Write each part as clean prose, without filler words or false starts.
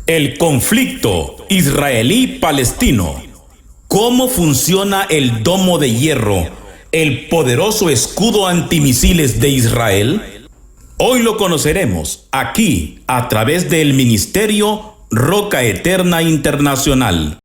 El conflicto israelí-palestino. ¿Cómo funciona el domo de hierro, el poderoso escudo antimisiles de Israel? Hoy lo conoceremos aquí a través del Ministerio Roca Eterna Internacional.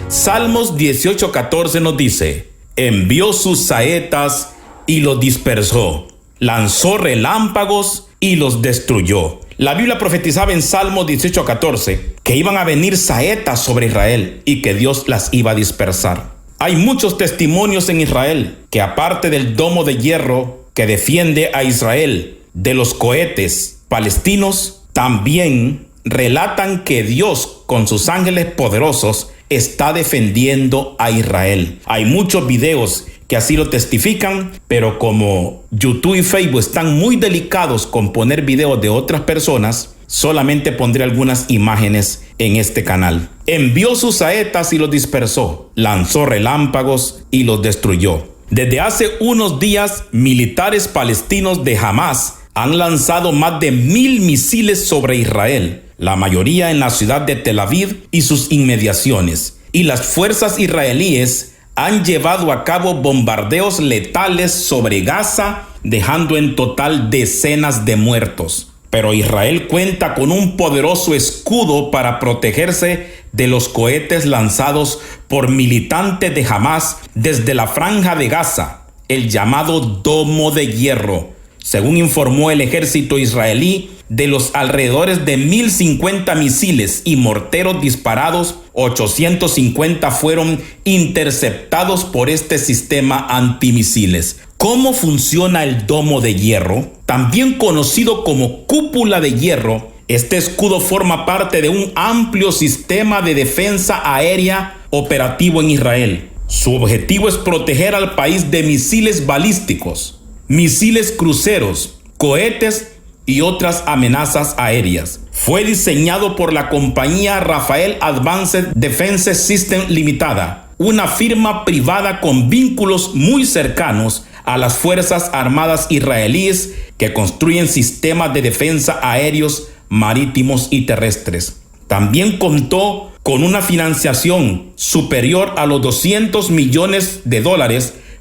Salmos 18:14 nos dice: envió sus saetas y los dispersó, lanzó relámpagos y los destruyó. La Biblia profetizaba en Salmos 18:14 que iban a venir saetas sobre Israel y que Dios las iba a dispersar. Hay muchos testimonios en Israel que, aparte del domo de hierro que defiende a Israel de los cohetes palestinos, también relatan que Dios con sus ángeles poderosos está defendiendo a Israel. Hay muchos videos que así lo testifican, pero como YouTube y Facebook están muy delicados con poner videos de otras personas, solamente pondré algunas imágenes en este canal. Envió sus saetas y los dispersó, lanzó relámpagos y los destruyó. Desde hace unos días, militares palestinos de Hamas han lanzado más de 1000 misiles sobre Israel, la mayoría en la ciudad de Tel Aviv y sus inmediaciones. Y las fuerzas israelíes han llevado a cabo bombardeos letales sobre Gaza, dejando en total decenas de muertos. Pero Israel cuenta con un poderoso escudo para protegerse de los cohetes lanzados por militantes de Hamas desde la franja de Gaza, el llamado domo de hierro. Según informó el ejército israelí, de los alrededores de 1050 misiles y morteros disparados, 850 fueron interceptados por este sistema antimisiles. ¿Cómo funciona el domo de hierro? También conocido como cúpula de hierro, este escudo forma parte de un amplio sistema de defensa aérea operativo en Israel. Su objetivo es proteger al país de misiles balísticos, misiles cruceros, cohetes y otras amenazas aéreas. Fue diseñado por la compañía Rafael Advanced Defense System Limitada, una firma privada con vínculos muy cercanos a las Fuerzas Armadas israelíes que construyen sistemas de defensa aéreos, marítimos y terrestres. También contó con una financiación superior a los $200 millones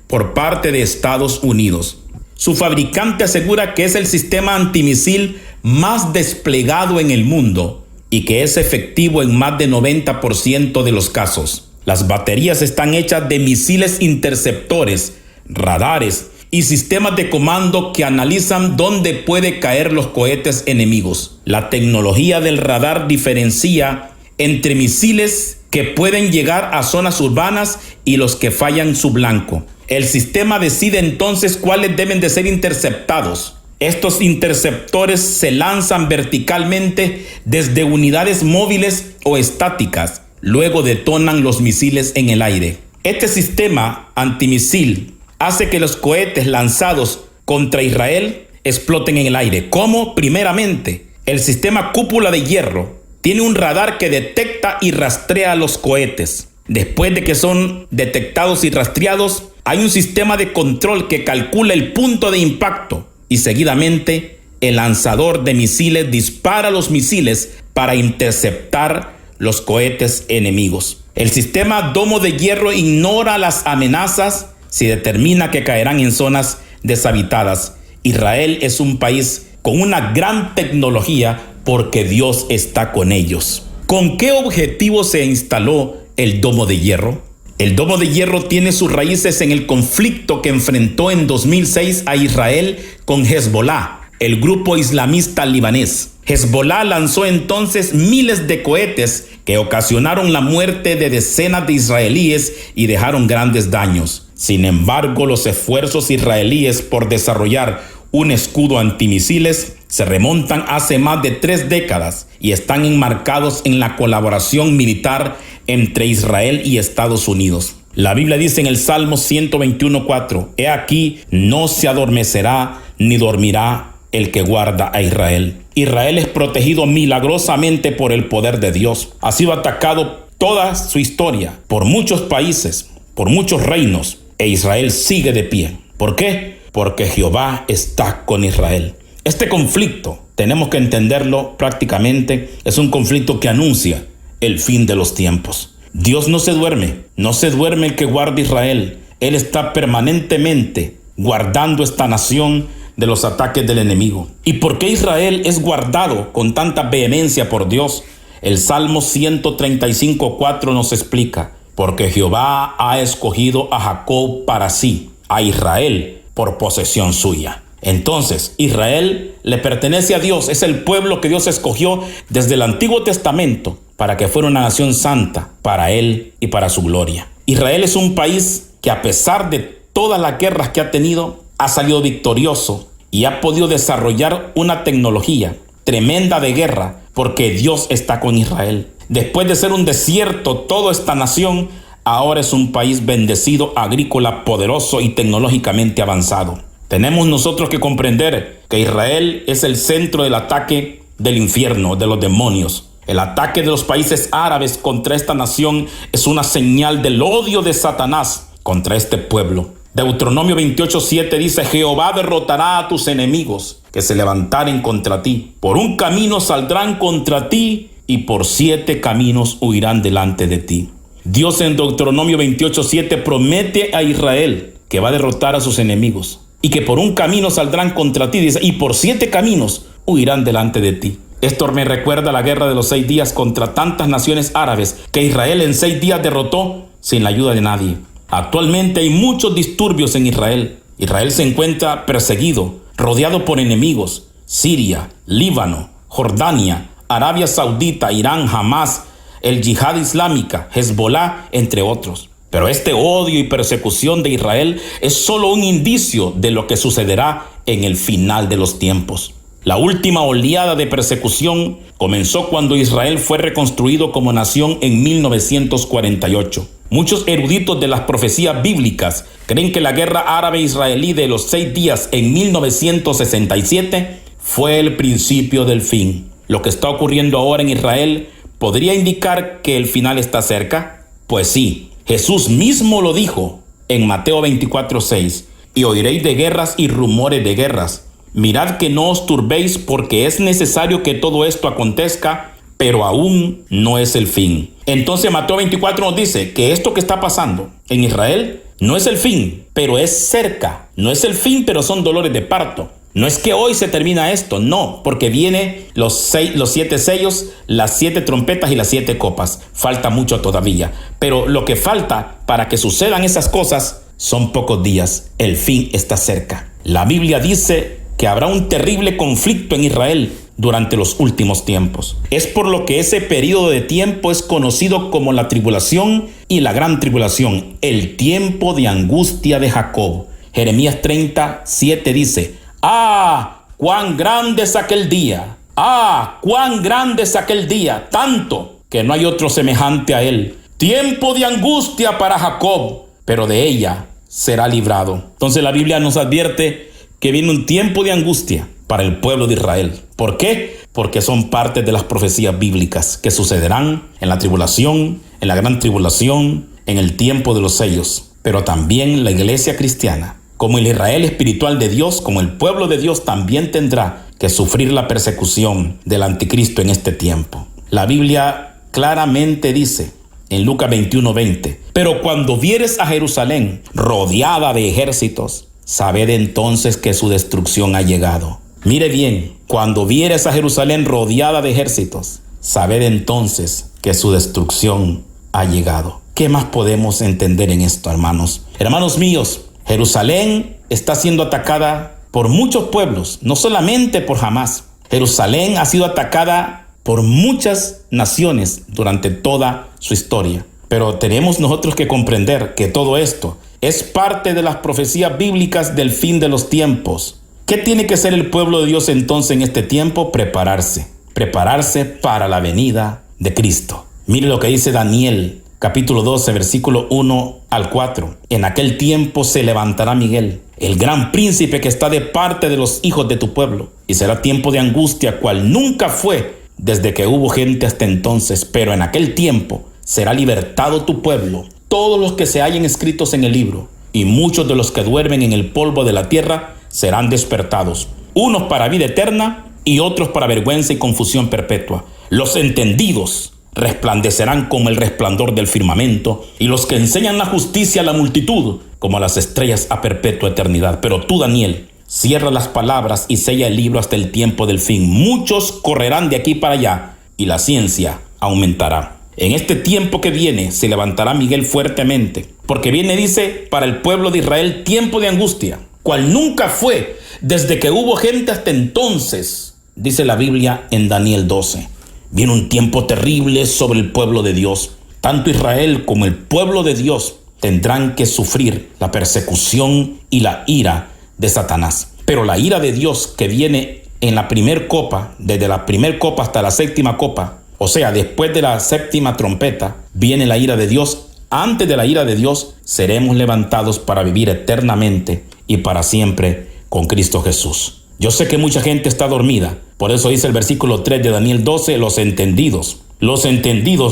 por parte de Estados Unidos. Su fabricante asegura que es el sistema antimisil más desplegado en el mundo y que es efectivo en más de 90% de los casos. Las baterías están hechas de misiles interceptores, radares y sistemas de comando que analizan dónde pueden caer los cohetes enemigos. La tecnología del radar diferencia entre misiles que pueden llegar a zonas urbanas y los que fallan su blanco. El sistema decide entonces cuáles deben de ser interceptados. Estos interceptores se lanzan verticalmente desde unidades móviles o estáticas. Luego detonan los misiles en el aire. Este sistema antimisil hace que los cohetes lanzados contra Israel exploten en el aire. ¿Cómo? Primeramente, el sistema cúpula de hierro tiene un radar que detecta y rastrea los cohetes. Después de que son detectados y rastreados, hay un sistema de control que calcula el punto de impacto y seguidamente el lanzador de misiles dispara los misiles para interceptar los cohetes enemigos. El sistema domo de hierro ignora las amenazas si determina que caerán en zonas deshabitadas. Israel es un país con una gran tecnología porque Dios está con ellos. ¿Con qué objetivo se instaló el domo de hierro? El domo de hierro tiene sus raíces en el conflicto que enfrentó en 2006 a Israel con Hezbollah, el grupo islamista libanés. Hezbollah lanzó entonces miles de cohetes que ocasionaron la muerte de decenas de israelíes y dejaron grandes daños. Sin embargo, los esfuerzos israelíes por desarrollar un escudo antimisiles se remontan hace más de 3 décadas y están enmarcados en la colaboración militar entre Israel y Estados Unidos. La Biblia dice en el Salmo 121:4, he aquí, no se adormecerá ni dormirá el que guarda a Israel. Israel es protegido milagrosamente por el poder de Dios. Ha sido atacado toda su historia por muchos países, por muchos reinos, e Israel sigue de pie. ¿Por qué? Porque Jehová está con Israel. Este conflicto, tenemos que entenderlo prácticamente, es un conflicto que anuncia el fin de los tiempos. Dios no se duerme el que guarda Israel. Él está permanentemente guardando esta nación de los ataques del enemigo. ¿Y por qué Israel es guardado con tanta vehemencia por Dios? El Salmo 135:4 nos explica, porque Jehová ha escogido a Jacob para sí, a Israel por posesión suya. Entonces, Israel le pertenece a Dios, es el pueblo que Dios escogió desde el Antiguo Testamento para que fuera una nación santa para Él y para su gloria. Israel es un país que, a pesar de todas las guerras que ha tenido, ha salido victorioso y ha podido desarrollar una tecnología tremenda de guerra porque Dios está con Israel. Después de ser un desierto, toda esta nación ahora es un país bendecido, agrícola, poderoso y tecnológicamente avanzado. Tenemos nosotros que comprender que Israel es el centro del ataque del infierno, de los demonios. El ataque de los países árabes contra esta nación es una señal del odio de Satanás contra este pueblo. Deuteronomio 28:7 dice, Jehová derrotará a tus enemigos que se levantaren contra ti. Por un camino saldrán contra ti y por 7 caminos huirán delante de ti. Dios en Deuteronomio 28:7 promete a Israel que va a derrotar a sus enemigos y que por un camino saldrán contra ti, dice, y por 7 caminos huirán delante de ti. Esto me recuerda a la guerra de los 6 días contra tantas naciones árabes que Israel en 6 días derrotó sin la ayuda de nadie. Actualmente hay muchos disturbios en Israel. Israel se encuentra perseguido, rodeado por enemigos. Siria, Líbano, Jordania, Arabia Saudita, Irán, Hamas, el Yihad Islámica, Hezbollah, entre otros. Pero este odio y persecución de Israel es solo un indicio de lo que sucederá en el final de los tiempos. La última oleada de persecución comenzó cuando Israel fue reconstruido como nación en 1948. Muchos eruditos de las profecías bíblicas creen que la guerra árabe-israelí de los 6 días en 1967 fue el principio del fin. Lo que está ocurriendo ahora en Israel podría indicar que el final está cerca. Pues sí, Jesús mismo lo dijo en Mateo 24:6, y oiréis de guerras y rumores de guerras. Mirad que no os turbéis, porque es necesario que todo esto acontezca, pero aún no es el fin. Entonces Mateo 24 nos dice que esto que está pasando en Israel no es el fin, pero es cerca. No es el fin, pero son dolores de parto. No es que hoy se termina esto, no, porque viene los 7 sellos, las 7 trompetas y las 7 copas. Falta mucho todavía, pero lo que falta para que sucedan esas cosas son pocos días. El fin está cerca. La Biblia dice que habrá un terrible conflicto en Israel durante los últimos tiempos. Es por lo que ese periodo de tiempo es conocido como la tribulación y la gran tribulación, el tiempo de angustia de Jacob. Jeremías 30:7 dice, ¡ah, cuán grande es aquel día! ¡Ah, cuán grande es aquel día! Tanto que no hay otro semejante a él. Tiempo de angustia para Jacob, pero de ella será librado. Entonces la Biblia nos advierte que viene un tiempo de angustia para el pueblo de Israel. ¿Por qué? Porque son parte de las profecías bíblicas que sucederán en la tribulación, en la gran tribulación, en el tiempo de los sellos. Pero también la iglesia cristiana, como el Israel espiritual de Dios, como el pueblo de Dios, también tendrá que sufrir la persecución del anticristo en este tiempo. La Biblia claramente dice en Lucas 21:20, pero cuando vieres a Jerusalén rodeada de ejércitos, sabed entonces que su destrucción ha llegado. Mire bien, cuando vieres a Jerusalén rodeada de ejércitos, sabed entonces que su destrucción ha llegado. ¿Qué más podemos entender en esto, hermanos? Hermanos míos, Jerusalén está siendo atacada por muchos pueblos, no solamente por Hamás. Jerusalén ha sido atacada por muchas naciones durante toda su historia. Pero tenemos nosotros que comprender que todo esto es parte de las profecías bíblicas del fin de los tiempos. ¿Qué tiene que hacer el pueblo de Dios entonces en este tiempo? Prepararse para la venida de Cristo. Mire lo que dice Daniel, capítulo 12, versículo 1 al 4. En aquel tiempo se levantará Miguel, el gran príncipe que está de parte de los hijos de tu pueblo, y será tiempo de angustia, cual nunca fue desde que hubo gente hasta entonces. Pero en aquel tiempo será libertado tu pueblo, todos los que se hallen escritos en el libro, y muchos de los que duermen en el polvo de la tierra serán despertados, unos para vida eterna y otros para vergüenza y confusión perpetua. Los entendidos resplandecerán como el resplandor del firmamento, y los que enseñan la justicia a la multitud como a las estrellas a perpetua eternidad. Pero tú, Daniel, cierra las palabras y sella el libro hasta el tiempo del fin. Muchos correrán de aquí para allá y la ciencia aumentará. En este tiempo que viene se levantará Miguel fuertemente, porque viene, dice, para el pueblo de Israel tiempo de angustia, cual nunca fue desde que hubo gente hasta entonces, dice la Biblia en Daniel 12. Viene un tiempo terrible sobre el pueblo de Dios. Tanto Israel como el pueblo de Dios tendrán que sufrir la persecución y la ira de Satanás. Pero la ira de Dios que viene en la primer copa, desde la primer copa hasta la séptima copa, o sea, después de la séptima trompeta, viene la ira de Dios. Antes de la ira de Dios, seremos levantados para vivir eternamente y para siempre con Cristo Jesús. Yo sé que mucha gente está dormida. Por eso dice el versículo 3 de Daniel 12, los entendidos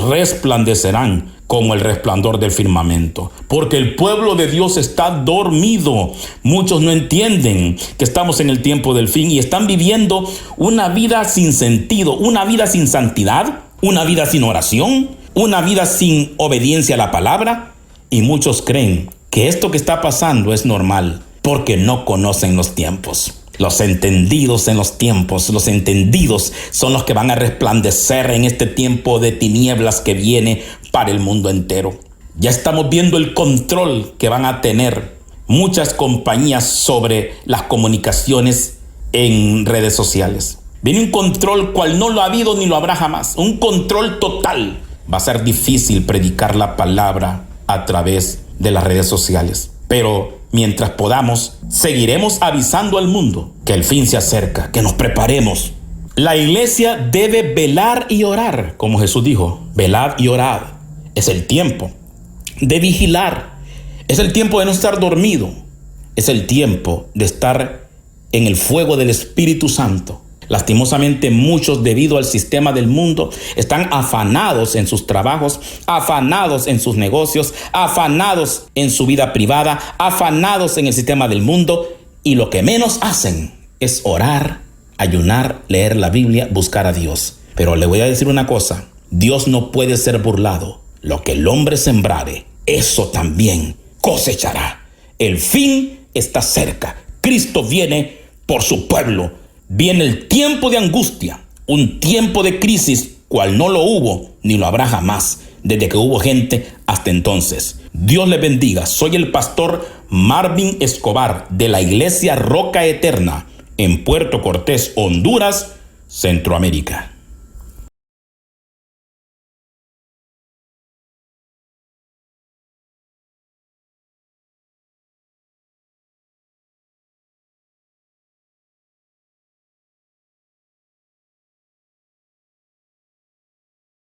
resplandecerán como el resplandor del firmamento. Porque el pueblo de Dios está dormido. Muchos no entienden que estamos en el tiempo del fin y están viviendo una vida sin sentido, una vida sin santidad, una vida sin oración, una vida sin obediencia a la palabra. Y muchos creen que esto que está pasando es normal porque no conocen los tiempos. Los entendidos en los tiempos, los entendidos son los que van a resplandecer en este tiempo de tinieblas que viene para el mundo entero. Ya estamos viendo el control que van a tener muchas compañías sobre las comunicaciones en redes sociales. Viene un control cual no lo ha habido ni lo habrá jamás. Un control total. Va a ser difícil predicar la palabra a través de las redes sociales. Pero mientras podamos, seguiremos avisando al mundo que el fin se acerca, que nos preparemos. La iglesia debe velar y orar, como Jesús dijo, velad y orad. Es el tiempo de vigilar, es el tiempo de no estar dormido, es el tiempo de estar en el fuego del Espíritu Santo. Lastimosamente, muchos, debido al sistema del mundo, están afanados en sus trabajos, afanados en sus negocios, afanados en su vida privada, afanados en el sistema del mundo, y lo que menos hacen es orar, ayunar, leer la Biblia, buscar a Dios. Pero le voy a decir una cosa, Dios no puede ser burlado. Lo que el hombre sembrare, eso también cosechará. El fin está cerca. Cristo viene por su pueblo. Viene el tiempo de angustia, un tiempo de crisis, cual no lo hubo ni lo habrá jamás, desde que hubo gente hasta entonces. Dios les bendiga. Soy el pastor Marvin Escobar de la Iglesia Roca Eterna en Puerto Cortés, Honduras, Centroamérica.